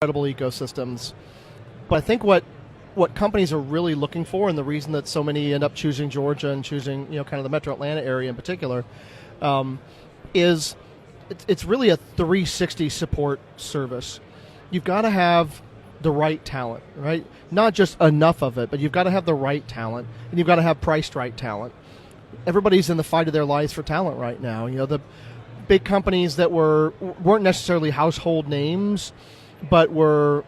incredible ecosystems. But I think what companies are really looking for, and the reason that so many end up choosing Georgia and choosing kind of the Metro Atlanta area in particular, is it's really a 360 support service. You've got to have the right talent, right? Not just enough of it, but you've got to have the right talent, and you've got to have priced right talent. Everybody's in the fight of their lives for talent right now. The big companies that weren't necessarily household names, but were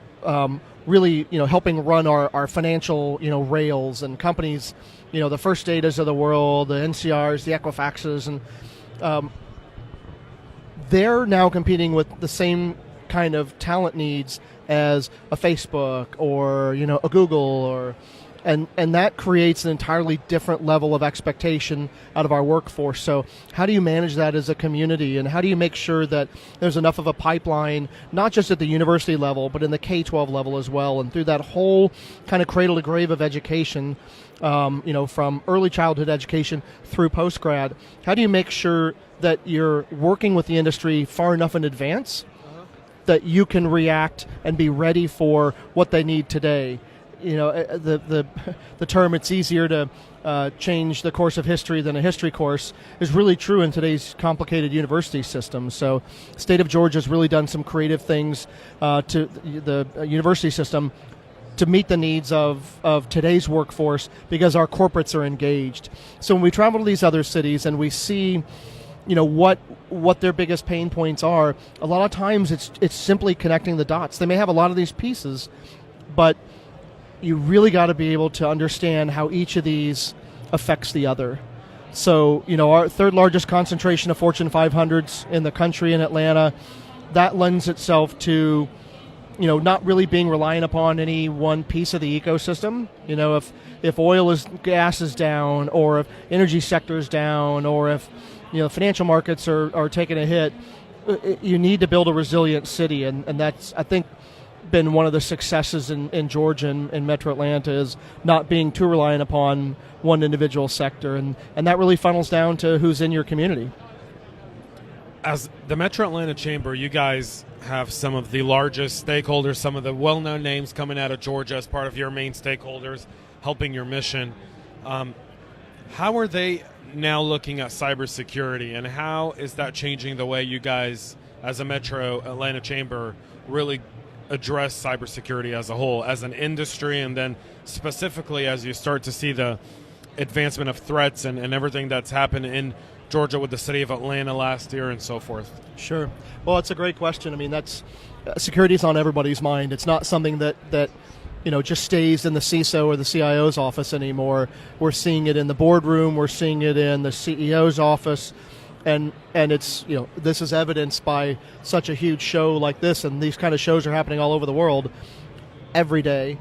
really helping run our financial rails, and companies, the First Datas of the world, the NCRs, the Equifaxes, and they're now competing with the same kind of talent needs as a Facebook or a Google, and that creates an entirely different level of expectation out of our workforce. So how do you manage that as a community, and how do you make sure that there's enough of a pipeline, not just at the university level, but in the K-12 level as well, and through that whole kind of cradle to grave of education, from early childhood education through post-grad? How do you make sure that you're working with the industry far enough in advance that you can react and be ready for what they need today? The term "it's easier to change the course of history than a history course" is really true in today's complicated university system. So, the state of Georgia has really done some creative things to the university system to meet the needs of today's workforce, because our corporates are engaged. So when we travel to these other cities and we see what their biggest pain points are, a lot of times it's simply connecting the dots. They may have a lot of these pieces, but you really got to be able to understand how each of these affects the other. So, our third largest concentration of Fortune 500s in the country in Atlanta, that lends itself to, not really being reliant upon any one piece of the ecosystem. If gas is down, or if energy sector is down, or if financial markets are taking a hit, you need to build a resilient city, and that's, I think, been one of the successes in Georgia and Metro Atlanta, is not being too reliant upon one individual sector, and that really funnels down to who's in your community. As the Metro Atlanta Chamber, you guys have some of the largest stakeholders, some of the well-known names coming out of Georgia as part of your main stakeholders, helping your mission. How are they now looking at cybersecurity, and how is that changing the way you guys, as a Metro Atlanta Chamber, really address cybersecurity as a whole, as an industry, and then specifically as you start to see the advancement of threats and everything that's happened in Georgia with the city of Atlanta last year and so forth? Sure. Well, it's a great question. I mean, security is on everybody's mind. It's not something that just stays in the CISO or the CIO's office anymore. We're seeing it in the boardroom. We're seeing it in the CEO's office. And it's, this is evidenced by such a huge show like this, and these kind of shows are happening all over the world every day,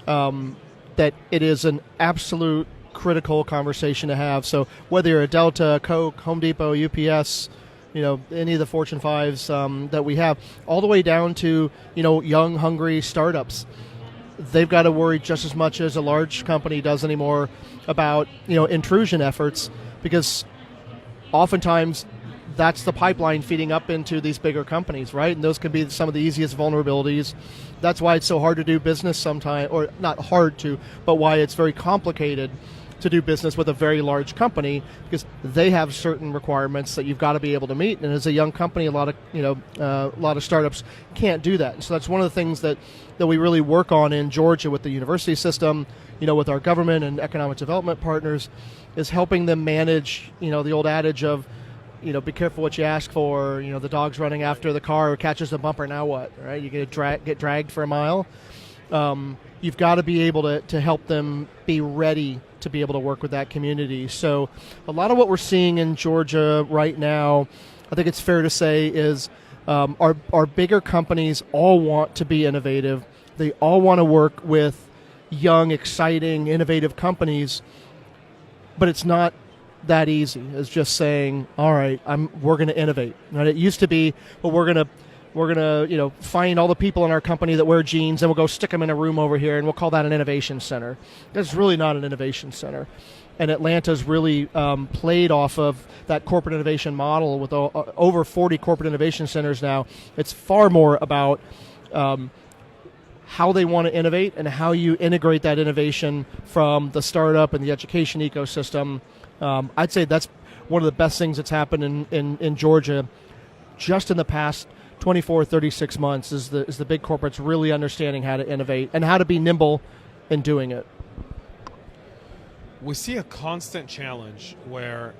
that it is an absolute critical conversation to have. So whether you're a Delta, Coke, Home Depot, UPS, any of the Fortune 5s that we have, all the way down to, young, hungry startups, they've got to worry just as much as a large company does anymore about, intrusion efforts, because oftentimes that's the pipeline feeding up into these bigger companies, right? And those can be some of the easiest vulnerabilities. That's why it's so hard to do business sometimes, or not hard to, but why it's very complicated to do business with a very large company, because they have certain requirements that you've got to be able to meet. And as a young company, a lot of startups can't do that. And so that's one of the things that we really work on in Georgia with the university system, with our government and economic development partners, is helping them manage, the old adage of, be careful what you ask for. The dog's running after the car, catches the bumper, now what, right? You get dragged for a mile. You've got to be able to help them be ready to be able to work with that community. So a lot of what we're seeing in Georgia right now, I think it's fair to say, is our bigger companies all want to be innovative. They all want to work with young, exciting, innovative companies, but it's not that easy as just saying, all right, we're going to innovate. Right? It used to be, well, we're going to find all the people in our company that wear jeans, and we'll go stick them in a room over here, and we'll call that an innovation center. That's really not an innovation center. And Atlanta's really played off of that corporate innovation model with over 40 corporate innovation centers now. It's far more about how they want to innovate and how you integrate that innovation from the startup and the education ecosystem. I'd say that's one of the best things that's happened in Georgia just in the past 24, 36 months is the big corporates really understanding how to innovate and how to be nimble in doing it. We see a constant challenge where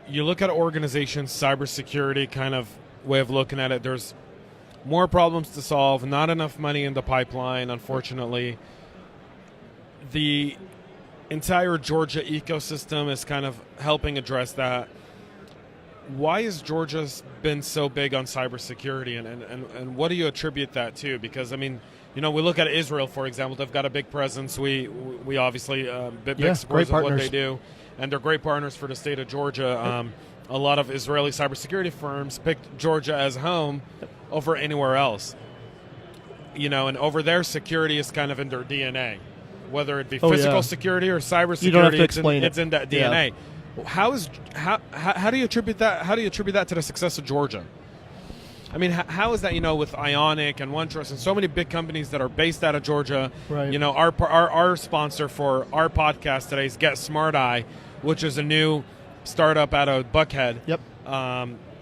you look at organizations, cybersecurity kind of way of looking at it, there's more problems to solve, not enough money in the pipeline, unfortunately. The entire Georgia ecosystem is kind of helping address that. Why has Georgia been so big on cybersecurity, and what do you attribute that to? Because, I mean, you know, we look at Israel, for example. They've got a big presence. We obviously big supporters of what they do, and they're great partners for the state of Georgia. A lot of Israeli cybersecurity firms picked Georgia as home over anywhere else. You know, and over there, security is kind of in their DNA, whether it be physical security or cybersecurity. You don't have to explain it's in that DNA. Yeah. How do you attribute that? How do you attribute that to the success of Georgia? I mean, how is that, you know, with Ionic and OneTrust and so many big companies that are based out of Georgia? Right. You know, our sponsor for our podcast today is Get Smart Eye, which is a new startup out of Buckhead. Yep.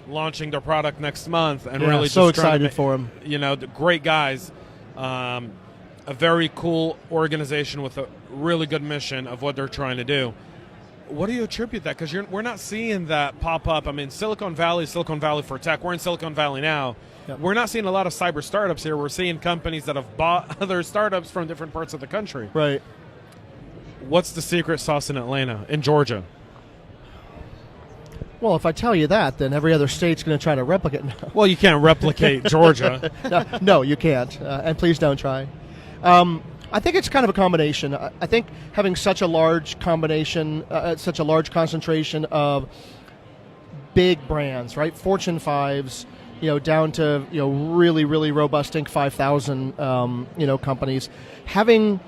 Launching their product next month, and really so just excited for them. You know, the great guys. A very cool organization with a really good mission of what they're trying to do. What do you attribute that? Because we're not seeing that pop up. I mean, Silicon Valley for tech. We're in Silicon Valley now. Yep. We're not seeing a lot of cyber startups here. We're seeing companies that have bought other startups from different parts of the country. Right. What's the secret sauce in Atlanta, in Georgia? Well, if I tell you that, then every other state's going to try to replicate. Well, you can't replicate Georgia. No, you can't. And please don't try. I think it's kind of a combination. I think having such a large combination, such a large concentration of big brands, right? Fortune 5s, you know, down to, you know, really, really robust Inc. 5000, you know, companies. Having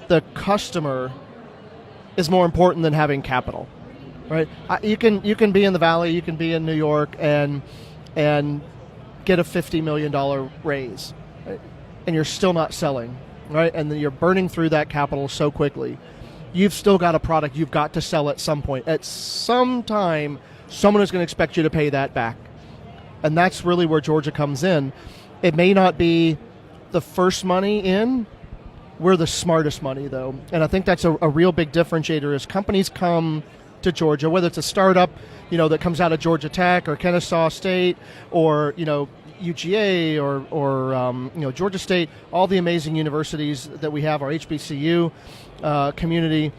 the customer is more important than having capital, right? You can be in the Valley, you can be in New York, and get a $50 million raise, right? And you're still not selling. Right, and then you're burning through that capital so quickly. You've still got a product you've got to sell at some point. At some time, someone is going to expect you to pay that back. And that's really where Georgia comes in. It may not be the first money in. We're the smartest money, though. And I think that's a real big differentiator as companies come to Georgia, whether it's a startup, you know, that comes out of Georgia Tech or Kennesaw State or, you know, UGA or you know, Georgia State, all the amazing universities that we have, our HBCU community,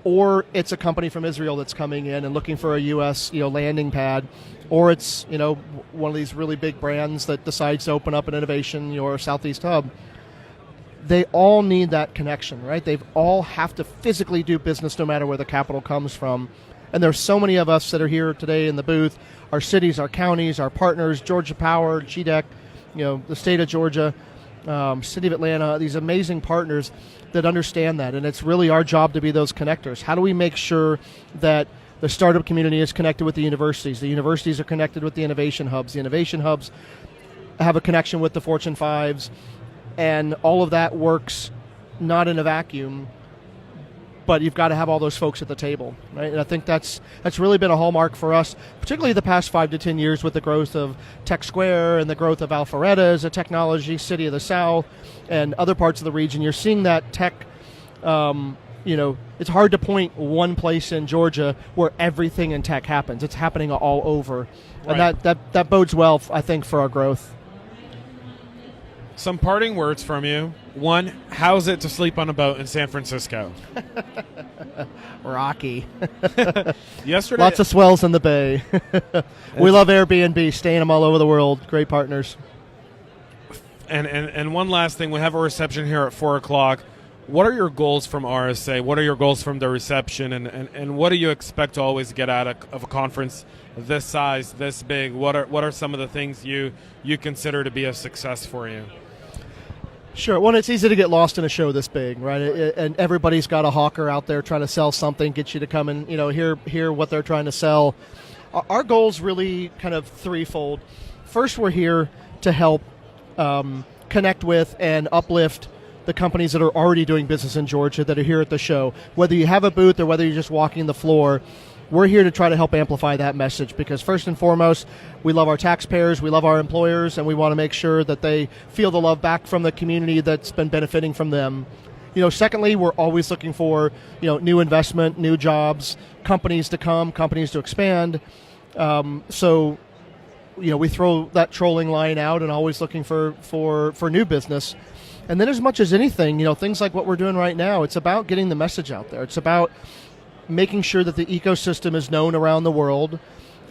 or it's a company from Israel that's coming in and looking for a U.S. you know, landing pad, or it's, you know, one of these really big brands that decides to open up an innovation, you know, or Southeast hub. They all need that connection, right? They all have to physically do business no matter where the capital comes from. And there's so many of us that are here today in the booth, our cities, our counties, our partners, Georgia Power, GDEC, you know, the state of Georgia, city of Atlanta, these amazing partners that understand that. And it's really our job to be those connectors. How do we make sure that the startup community is connected with the universities are connected with the innovation hubs, the innovation hubs have a connection with the Fortune 5s, and all of that works not in a vacuum, but you've got to have all those folks at the table, right? And I think that's really been a hallmark for us, particularly the past 5 to 10 years with the growth of Tech Square and the growth of Alpharetta as a technology city of the South and other parts of the region. You're seeing that tech, you know, it's hard to point one place in Georgia where everything in tech happens. It's happening all over. Right. And that bodes well, I think, for our growth. Some parting words from you. One, how's it to sleep on a boat in San Francisco? Rocky. Yesterday, lots of swells in the bay. We love Airbnb, staying them all over the world. Great partners. And one last thing, we have a reception here at 4 o'clock. What are your goals from RSA? What are your goals from the reception? And what do you expect to always get out of a conference this size, this big? What are some of the things you consider to be a success for you? Sure. Well, it's easy to get lost in a show this big, right? And everybody's got a hawker out there trying to sell something, get you to come and, you know, hear what they're trying to sell. Our goal's really kind of threefold. First, we're here to help connect with and uplift the companies that are already doing business in Georgia that are here at the show. Whether you have a booth or whether you're just walking the floor, we're here to try to help amplify that message, because first and foremost, we love our taxpayers, we love our employers, and we want to make sure that they feel the love back from the community that's been benefiting from them. Secondly, we're always looking for, new investment, new jobs, companies to come, companies to expand. So we throw that trolling line out and always looking for new business. And then as much as anything, things like what we're doing right now, it's about getting the message out there. It's about making sure that the ecosystem is known around the world,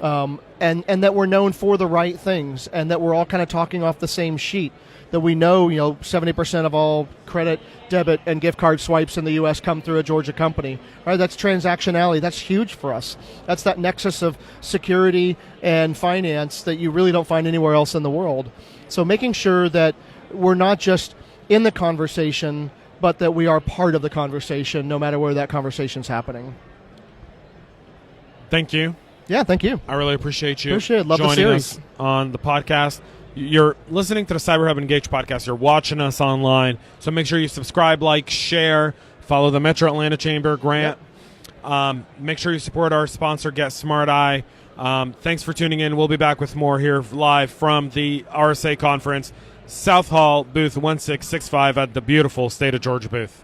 and that we're known for the right things, and that we're all kind of talking off the same sheet. That we know, 70% of all credit, debit, and gift card swipes in the U.S. come through a Georgia company. Right? That's transactionality. That's huge for us. That's that nexus of security and finance that you really don't find anywhere else in the world. So making sure that we're not just in the conversation, but that we are part of the conversation, no matter where that conversation's happening. Thank you. Yeah, thank you. I really appreciate you Love joining the series. us on the podcast. You're listening to the CyberHub Engage podcast. You're watching us online. So make sure you subscribe, like, share, follow the Metro Atlanta Chamber grant. Yep. Make sure you support our sponsor, Get Smart Eye. Thanks for tuning in. We'll be back with more here live from the RSA conference, South Hall, booth 1665 at the beautiful State of Georgia booth.